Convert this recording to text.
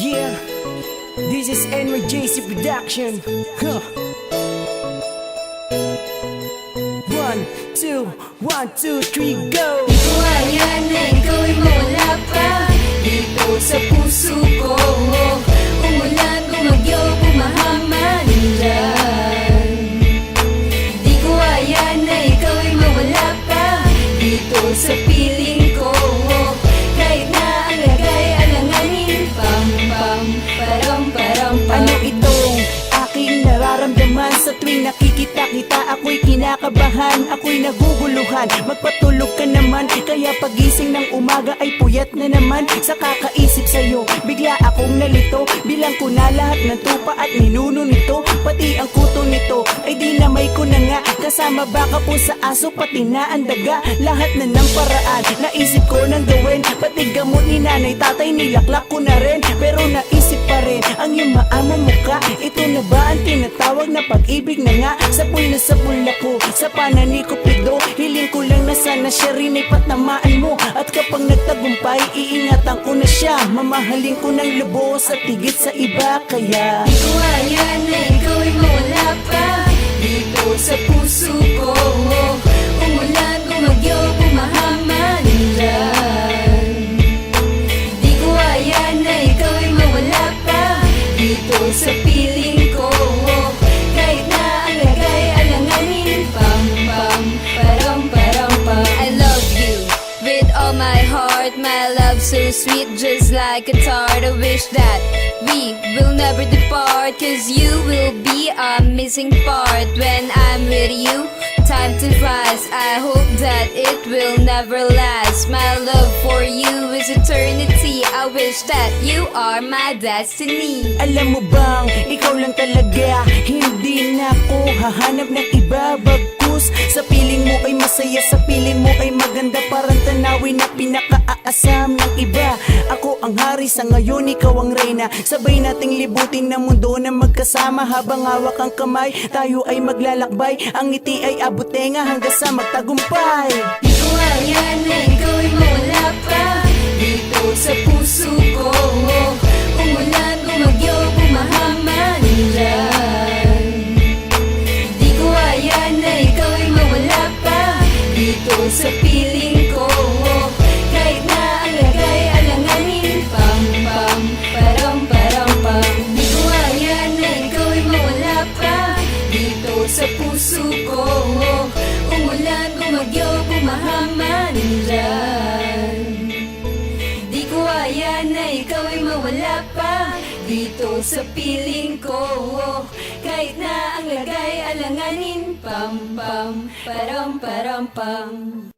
Yeah, this is NYJC Production. Huh. 1, 2, 1, 2, 3, go! Di ko ayan na ikaw ay mawala pa dito sa puso ko. Umulan, bumagyo, bumahama nandyan. Di ko ayan na ikaw ay mawala pa dito sa piling ko. Kahit na ang lagay alanganin, pam pam, param param pam. Ano itong aking nararamdaman sa tuwing nakikita kita? Ako'y kinakabahan, ako'y naguguluhan. Magpatulog ka naman, kaya pagising ng umaga ay puyat na naman. Sa kakaisip sa'yo, bigla akong nalito. Bilang ko na lahat ng tupa at ninuno nito, pati ang kuto nito ay dinamay ko na nga. Kasama baka po sa aso, pati na ang daga. Lahat na ng paraan, naisip ko nang gawin. Pati gamot ni nanay, tatay, nilaklak ko na rin. Pero naisip pa rin ang iyong maamang mukha. Ito na ba ang tinatawag na pag-ibig na nga? Sapul na sapul ako sa panani ko pido. Hiling ko lang na sana siya rin ay patamaan mo. At kapag nagtagumpay, iingatan ko na siya. Mamahalin ko ng lubos at higit sa iba. Kaya di ko ayan na ikaw ay mawala pa dito sa puso ko. Umulan, bumagyo, bumahama nandyan. Di ko ayan na ikaw ay mawala pa dito sa piling ko. Kahit na ang lagay alanganin, pam pam, param param pam. I love you with all my heart, my love so sweet, just like a tart. I wish that we will never depart, cause you will be a missing part when I'm with you. Time to flies, I hope that it will never last. My love for you is eternity. I wish that you are my destiny. alam mo bang, ikaw lang talaga. Hindi na ako hahanap ng iba. Bagkus sa piling mo ay masaya, sa piling mo ay maganda. Parang tanawin na pinakaasam ng iba. Ako ang hari sa ngayon, ikaw ang reyna. Sabay nating libutin ng mundo na magkasama. Habang hawak ang kamay, tayo ay maglalakbay. Ang ngiti ay abutenga hanggang sa magtagumpay. Di ko ayan na ikaw ay mawala pa dito sa puso ko. Umulan, bumagyo, bumahama nandyan. Di ko ayan na ikaw ay mawala pa dito sa piling ko. Kahit na ang lagay alanganin, pam pam, param param pam. Di ko ayan na ikaw ay mawala pa dito sa puso ko. Umulan, bumagyo, bumahama nandyan. Di ko ayan na ikaw ay mawala pa dito sa piling ko. Kahit na ang lagay alanganin, pam pam, param param pam.